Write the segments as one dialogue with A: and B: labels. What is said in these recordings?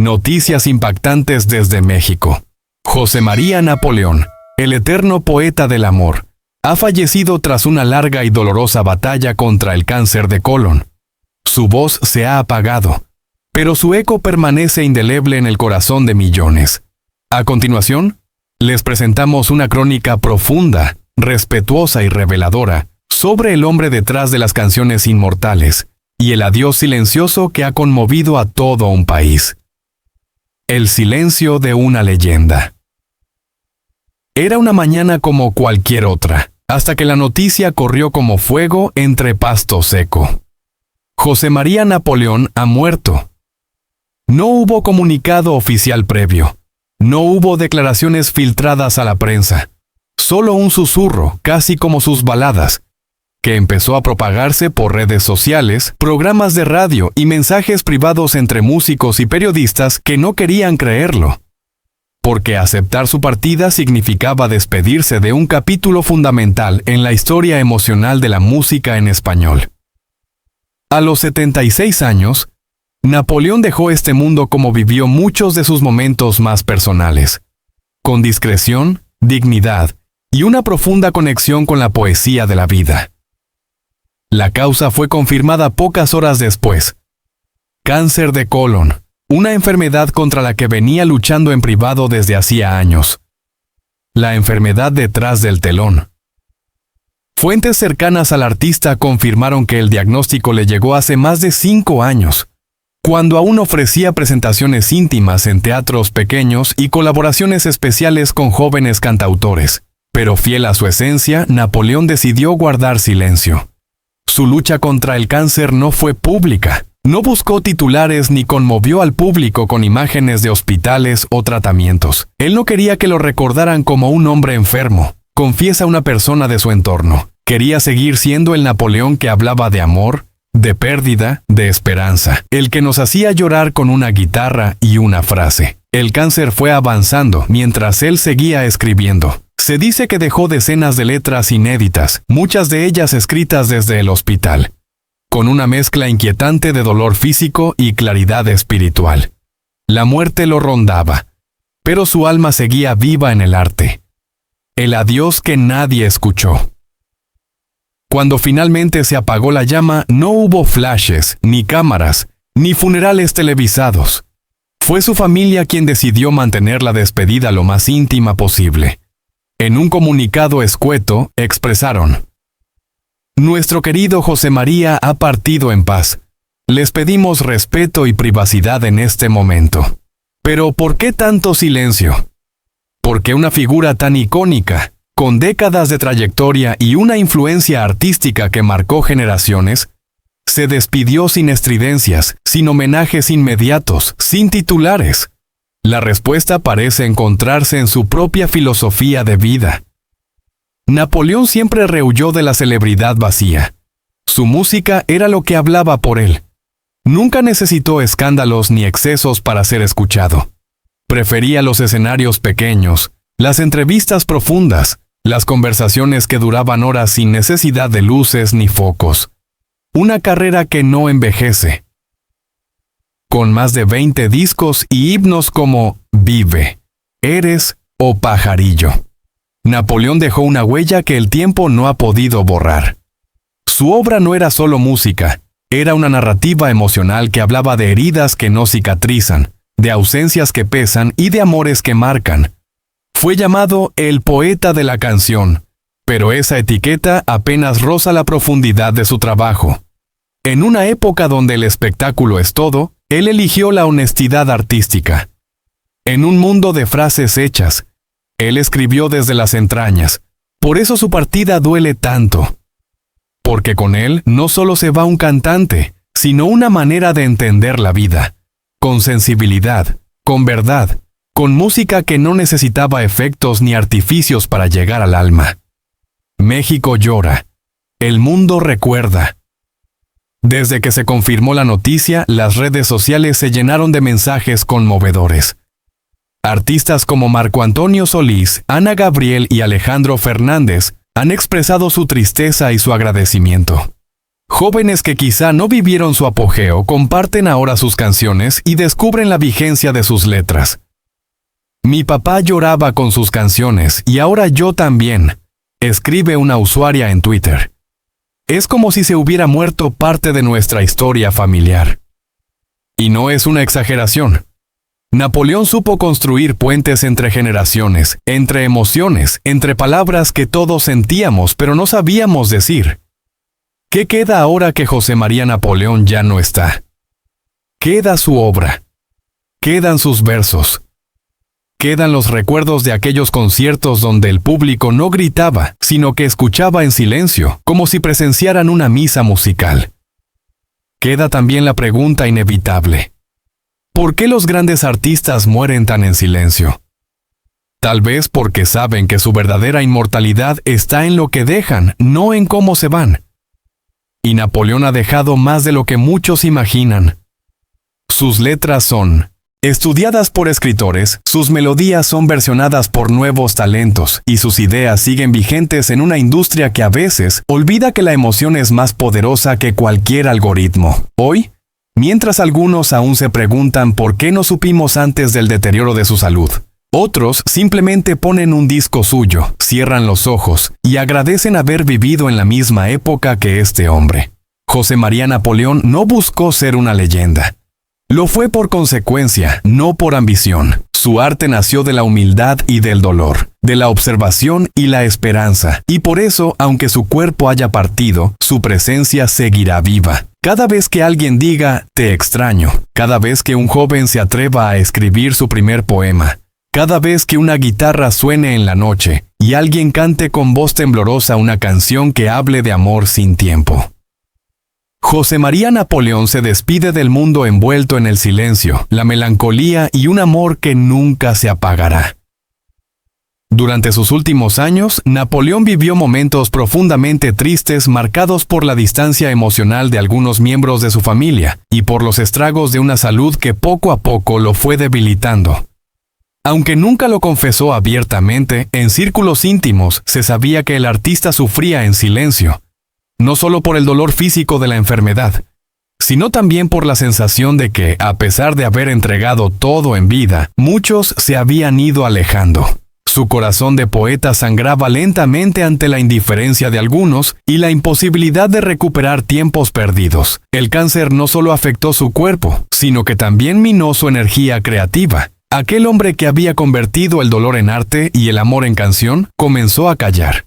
A: Noticias impactantes desde México. José María Napoleón, el eterno poeta del amor, ha fallecido tras una larga y dolorosa batalla contra el cáncer de colon. Su voz se ha apagado, pero su eco permanece indeleble en el corazón de millones. A continuación, les presentamos una crónica profunda, respetuosa y reveladora sobre el hombre detrás de las canciones inmortales y el adiós silencioso que ha conmovido a todo un país. El silencio de una leyenda. Era una mañana como cualquier otra, hasta que la noticia corrió como fuego entre pasto seco. José María Napoleón ha muerto. No hubo comunicado oficial previo. No hubo declaraciones filtradas a la prensa. Solo un susurro, casi como sus baladas, que empezó a propagarse por redes sociales, programas de radio y mensajes privados entre músicos y periodistas que no querían creerlo. Porque aceptar su partida significaba despedirse de un capítulo fundamental en la historia emocional de la música en español. A los 76 años, Napoleón dejó este mundo como vivió muchos de sus momentos más personales, con discreción, dignidad y una profunda conexión con la poesía de la vida. La causa fue confirmada pocas horas después. Cáncer de colon, una enfermedad contra la que venía luchando en privado desde hacía años. La enfermedad detrás del telón. Fuentes cercanas al artista confirmaron que el diagnóstico le llegó hace más de 5 años, cuando aún ofrecía presentaciones íntimas en teatros pequeños y colaboraciones especiales con jóvenes cantautores. Pero fiel a su esencia, Napoleón decidió guardar silencio. Su lucha contra el cáncer no fue pública. No buscó titulares ni conmovió al público con imágenes de hospitales o tratamientos. Él no quería que lo recordaran como un hombre enfermo, confiesa una persona de su entorno. Quería seguir siendo el Napoleón que hablaba de amor, de pérdida, de esperanza, el que nos hacía llorar con una guitarra y una frase. El cáncer fue avanzando mientras él seguía escribiendo. Se dice que dejó decenas de letras inéditas, muchas de ellas escritas desde el hospital, con una mezcla inquietante de dolor físico y claridad espiritual. La muerte lo rondaba, pero su alma seguía viva en el arte. El adiós que nadie escuchó. Cuando finalmente se apagó la llama, no hubo flashes, ni cámaras, ni funerales televisados. Fue su familia quien decidió mantener la despedida lo más íntima posible. En un comunicado escueto, expresaron: Nuestro querido José María ha partido en paz. Les pedimos respeto y privacidad en este momento. Pero ¿por qué tanto silencio? Porque una figura tan icónica, con décadas de trayectoria y una influencia artística que marcó generaciones, se despidió sin estridencias, sin homenajes inmediatos, sin titulares. La respuesta parece encontrarse en su propia filosofía de vida. Napoleón siempre rehuyó de la celebridad vacía. Su música era lo que hablaba por él. Nunca necesitó escándalos ni excesos para ser escuchado. Prefería los escenarios pequeños, las entrevistas profundas, las conversaciones que duraban horas sin necesidad de luces ni focos. Una carrera que no envejece. Con más de 20 discos y himnos como Vive, Eres o Pajarillo. Napoleón dejó una huella que el tiempo no ha podido borrar. Su obra no era solo música, era una narrativa emocional que hablaba de heridas que no cicatrizan, de ausencias que pesan y de amores que marcan. Fue llamado el poeta de la canción, pero esa etiqueta apenas roza la profundidad de su trabajo. En una época donde el espectáculo es todo, él eligió la honestidad artística. En un mundo de frases hechas, él escribió desde las entrañas. Por eso su partida duele tanto. Porque con él no solo se va un cantante, sino una manera de entender la vida. Con sensibilidad, con verdad, con música que no necesitaba efectos ni artificios para llegar al alma. México llora. El mundo recuerda. Desde que se confirmó la noticia, las redes sociales se llenaron de mensajes conmovedores. Artistas como Marco Antonio Solís, Ana Gabriel y Alejandro Fernández han expresado su tristeza y su agradecimiento. Jóvenes que quizá no vivieron su apogeo comparten ahora sus canciones y descubren la vigencia de sus letras. Mi papá lloraba con sus canciones y ahora yo también, escribe una usuaria en Twitter. Es como si se hubiera muerto parte de nuestra historia familiar. Y no es una exageración. Napoleón supo construir puentes entre generaciones, entre emociones, entre palabras que todos sentíamos pero no sabíamos decir. ¿Qué queda ahora que José María Napoleón ya no está? Queda su obra. Quedan sus versos. Quedan los recuerdos de aquellos conciertos donde el público no gritaba, sino que escuchaba en silencio, como si presenciaran una misa musical. Queda también la pregunta inevitable. ¿Por qué los grandes artistas mueren tan en silencio? Tal vez porque saben que su verdadera inmortalidad está en lo que dejan, no en cómo se van. Y Napoleón ha dejado más de lo que muchos imaginan. Sus letras son estudiadas por escritores, sus melodías son versionadas por nuevos talentos, y sus ideas siguen vigentes en una industria que a veces olvida que la emoción es más poderosa que cualquier algoritmo. Hoy, mientras algunos aún se preguntan por qué no supimos antes del deterioro de su salud, otros simplemente ponen un disco suyo, cierran los ojos y agradecen haber vivido en la misma época que este hombre. José María Napoleón no buscó ser una leyenda. Lo fue por consecuencia, no por ambición. Su arte nació de la humildad y del dolor, de la observación y la esperanza, y por eso, aunque su cuerpo haya partido, su presencia seguirá viva. Cada vez que alguien diga, te extraño, cada vez que un joven se atreva a escribir su primer poema, cada vez que una guitarra suene en la noche y alguien cante con voz temblorosa una canción que hable de amor sin tiempo. José María Napoleón se despide del mundo envuelto en el silencio, la melancolía y un amor que nunca se apagará. Durante sus últimos años, Napoleón vivió momentos profundamente tristes marcados por la distancia emocional de algunos miembros de su familia y por los estragos de una salud que poco a poco lo fue debilitando. Aunque nunca lo confesó abiertamente, en círculos íntimos se sabía que el artista sufría en silencio, no solo por el dolor físico de la enfermedad, sino también por la sensación de que, a pesar de haber entregado todo en vida, muchos se habían ido alejando. Su corazón de poeta sangraba lentamente ante la indiferencia de algunos y la imposibilidad de recuperar tiempos perdidos. El cáncer no solo afectó su cuerpo, sino que también minó su energía creativa. Aquel hombre que había convertido el dolor en arte y el amor en canción, comenzó a callar.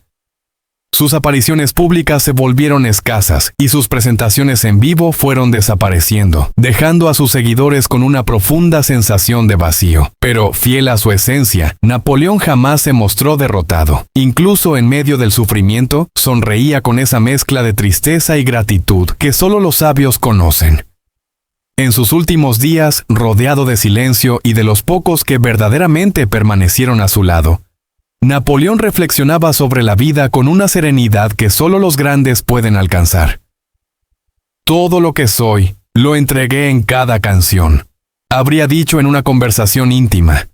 A: Sus apariciones públicas se volvieron escasas y sus presentaciones en vivo fueron desapareciendo, dejando a sus seguidores con una profunda sensación de vacío. Pero, fiel a su esencia, Napoleón jamás se mostró derrotado. Incluso en medio del sufrimiento, sonreía con esa mezcla de tristeza y gratitud que solo los sabios conocen. En sus últimos días, rodeado de silencio y de los pocos que verdaderamente permanecieron a su lado, Napoleón reflexionaba sobre la vida con una serenidad que solo los grandes pueden alcanzar. Todo lo que soy, lo entregué en cada canción, habría dicho en una conversación íntima.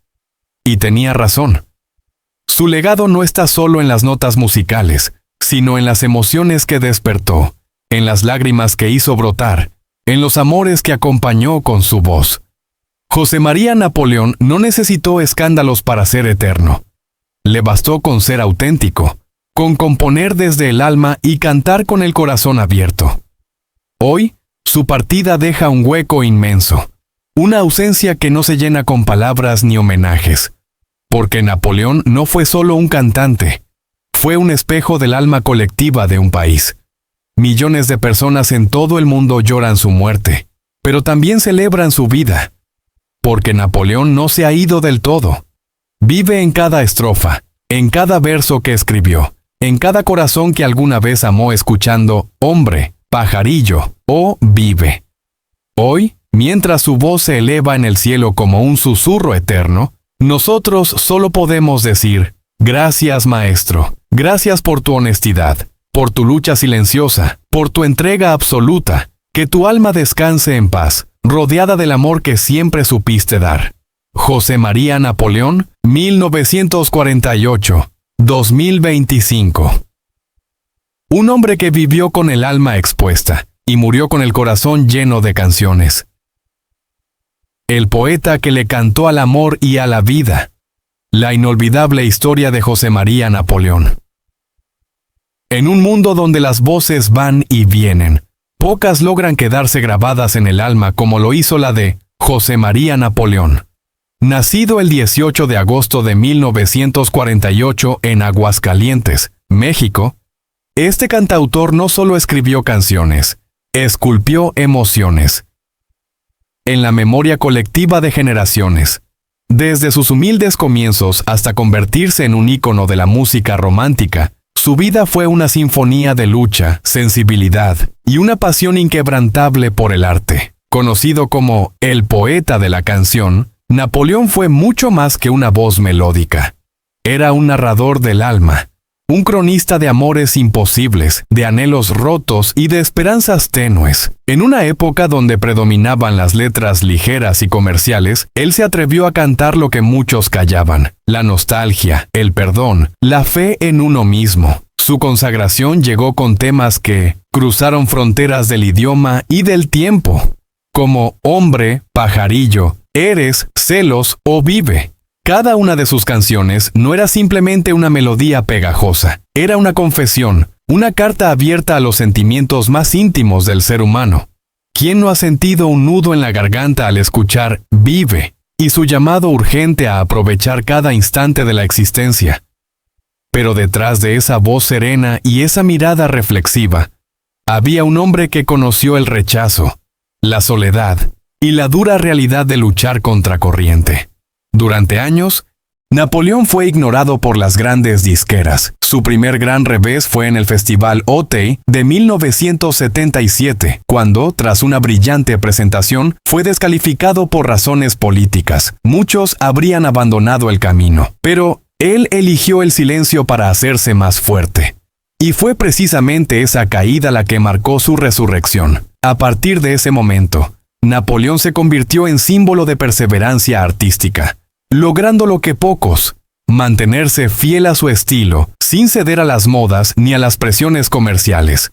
A: Y tenía razón. Su legado no está solo en las notas musicales, sino en las emociones que despertó, en las lágrimas que hizo brotar, en los amores que acompañó con su voz. José María Napoleón no necesitó escándalos para ser eterno. Le bastó con ser auténtico, con componer desde el alma y cantar con el corazón abierto. Hoy, su partida deja un hueco inmenso, una ausencia que no se llena con palabras ni homenajes, porque Napoleón no fue solo un cantante, fue un espejo del alma colectiva de un país. Millones de personas en todo el mundo lloran su muerte, pero también celebran su vida, porque Napoleón no se ha ido del todo. Vive en cada estrofa, en cada verso que escribió, en cada corazón que alguna vez amó escuchando «hombre», «pajarillo» o «vive». Hoy, mientras su voz se eleva en el cielo como un susurro eterno, nosotros solo podemos decir «Gracias, maestro, gracias por tu honestidad, por tu lucha silenciosa, por tu entrega absoluta, que tu alma descanse en paz, rodeada del amor que siempre supiste dar». José María Napoleón, 1948-2025. Un hombre que vivió con el alma expuesta y murió con el corazón lleno de canciones. El poeta que le cantó al amor y a la vida. La inolvidable historia de José María Napoleón. En un mundo donde las voces van y vienen, pocas logran quedarse grabadas en el alma como lo hizo la de José María Napoleón. Nacido el 18 de agosto de 1948 en Aguascalientes, México, este cantautor no solo escribió canciones, esculpió emociones. En la memoria colectiva de generaciones, desde sus humildes comienzos hasta convertirse en un ícono de la música romántica, su vida fue una sinfonía de lucha, sensibilidad y una pasión inquebrantable por el arte. Conocido como el poeta de la canción, Napoleón fue mucho más que una voz melódica. Era un narrador del alma, un cronista de amores imposibles, de anhelos rotos y de esperanzas tenues. En una época donde predominaban las letras ligeras y comerciales, él se atrevió a cantar lo que muchos callaban: la nostalgia, el perdón, la fe en uno mismo. Su consagración llegó con temas que cruzaron fronteras del idioma y del tiempo, como Hombre, Pajarillo, Eres, Celos o Vive. Cada una de sus canciones no era simplemente una melodía pegajosa, era una confesión, una carta abierta a los sentimientos más íntimos del ser humano. ¿Quién no ha sentido un nudo en la garganta al escuchar Vive y su llamado urgente a aprovechar cada instante de la existencia? Pero detrás de esa voz serena y esa mirada reflexiva, había un hombre que conoció el rechazo, la soledad y la dura realidad de luchar contracorriente. Durante años, Napoleón fue ignorado por las grandes disqueras. Su primer gran revés fue en el Festival Otey de 1977, cuando, tras una brillante presentación, fue descalificado por razones políticas. Muchos habrían abandonado el camino, pero él eligió el silencio para hacerse más fuerte. Y fue precisamente esa caída la que marcó su resurrección. A partir de ese momento, Napoleón se convirtió en símbolo de perseverancia artística, logrando lo que pocos: mantenerse fiel a su estilo, sin ceder a las modas ni a las presiones comerciales.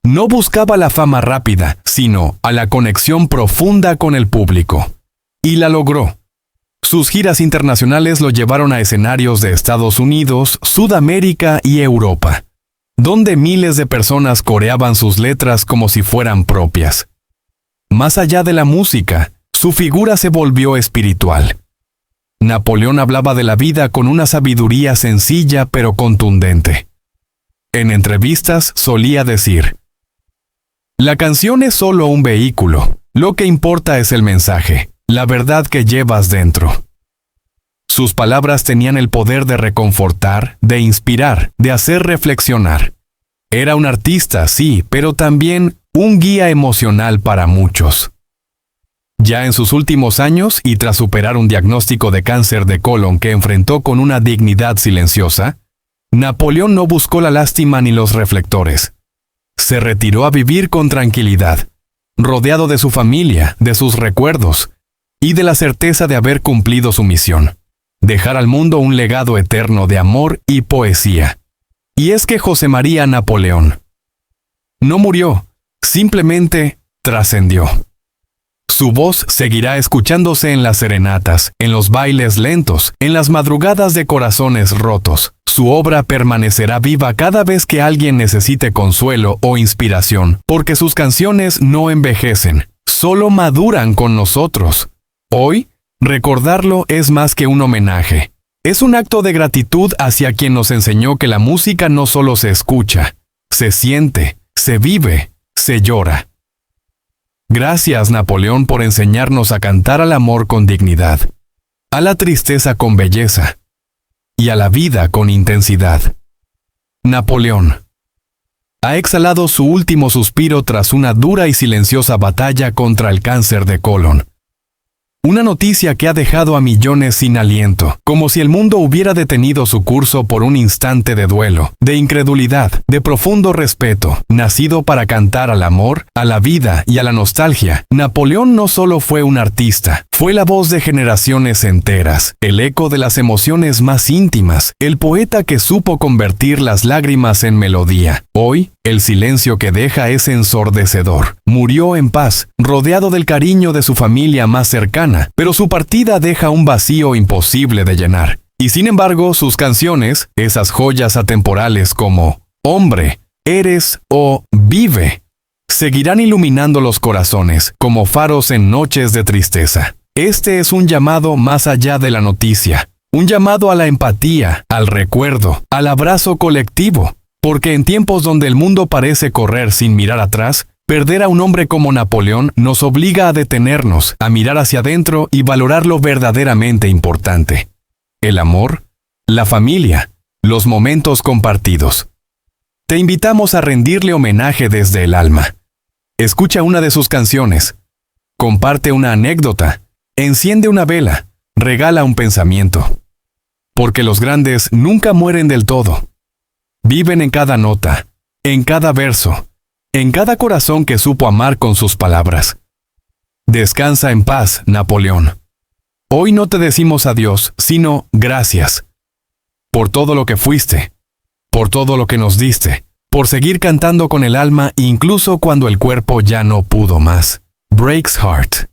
A: No buscaba la fama rápida, sino a la conexión profunda con el público. Y la logró. Sus giras internacionales lo llevaron a escenarios de Estados Unidos, Sudamérica y Europa, donde miles de personas coreaban sus letras como si fueran propias. Más allá de la música, su figura se volvió espiritual. Napoleón hablaba de la vida con una sabiduría sencilla pero contundente. En entrevistas solía decir: la canción es solo un vehículo, lo que importa es el mensaje, la verdad que llevas dentro. Sus palabras tenían el poder de reconfortar, de inspirar, de hacer reflexionar. Era un artista, sí, pero también un guía emocional para muchos. Ya en sus últimos años, y tras superar un diagnóstico de cáncer de colon que enfrentó con una dignidad silenciosa, Napoleón no buscó la lástima ni los reflectores. Se retiró a vivir con tranquilidad, rodeado de su familia, de sus recuerdos, y de la certeza de haber cumplido su misión: dejar al mundo un legado eterno de amor y poesía. Y es que José María Napoleón no murió, simplemente trascendió. Su voz seguirá escuchándose en las serenatas, en los bailes lentos, en las madrugadas de corazones rotos. Su obra permanecerá viva cada vez que alguien necesite consuelo o inspiración, porque sus canciones no envejecen, solo maduran con nosotros. Hoy, recordarlo es más que un homenaje. Es un acto de gratitud hacia quien nos enseñó que la música no solo se escucha, se siente, se vive, se llora. Gracias, Napoleón, por enseñarnos a cantar al amor con dignidad, a la tristeza con belleza y a la vida con intensidad. Napoleón ha exhalado su último suspiro tras una dura y silenciosa batalla contra el cáncer de colon. Una noticia que ha dejado a millones sin aliento, como si el mundo hubiera detenido su curso por un instante de duelo, de incredulidad, de profundo respeto. Nacido para cantar al amor, a la vida y a la nostalgia, Napoleón no solo fue un artista, fue la voz de generaciones enteras, el eco de las emociones más íntimas, el poeta que supo convertir las lágrimas en melodía. Hoy, El silencio que deja es ensordecedor. Murió en paz, rodeado del cariño de su familia más cercana, pero su partida deja un vacío imposible de llenar. Y sin embargo, sus canciones, esas joyas atemporales como Hombre, Eres o Vive, seguirán iluminando los corazones como faros en noches de tristeza. Este es un llamado más allá de la noticia, un llamado a la empatía, al recuerdo, al abrazo colectivo, porque en tiempos donde el mundo parece correr sin mirar atrás, perder a un hombre como Napoleón nos obliga a detenernos, a mirar hacia adentro y valorar lo verdaderamente importante: el amor, la familia, los momentos compartidos. Te invitamos a rendirle homenaje desde el alma. Escucha una de sus canciones, comparte una anécdota, enciende una vela, regala un pensamiento. Porque los grandes nunca mueren del todo. Viven en cada nota, en cada verso, en cada corazón que supo amar con sus palabras. Descansa en paz, Napoleón. Hoy no te decimos adiós, sino gracias. Por todo lo que fuiste, por todo lo que nos diste, por seguir cantando con el alma incluso cuando el cuerpo ya no pudo más. Breaks Heart.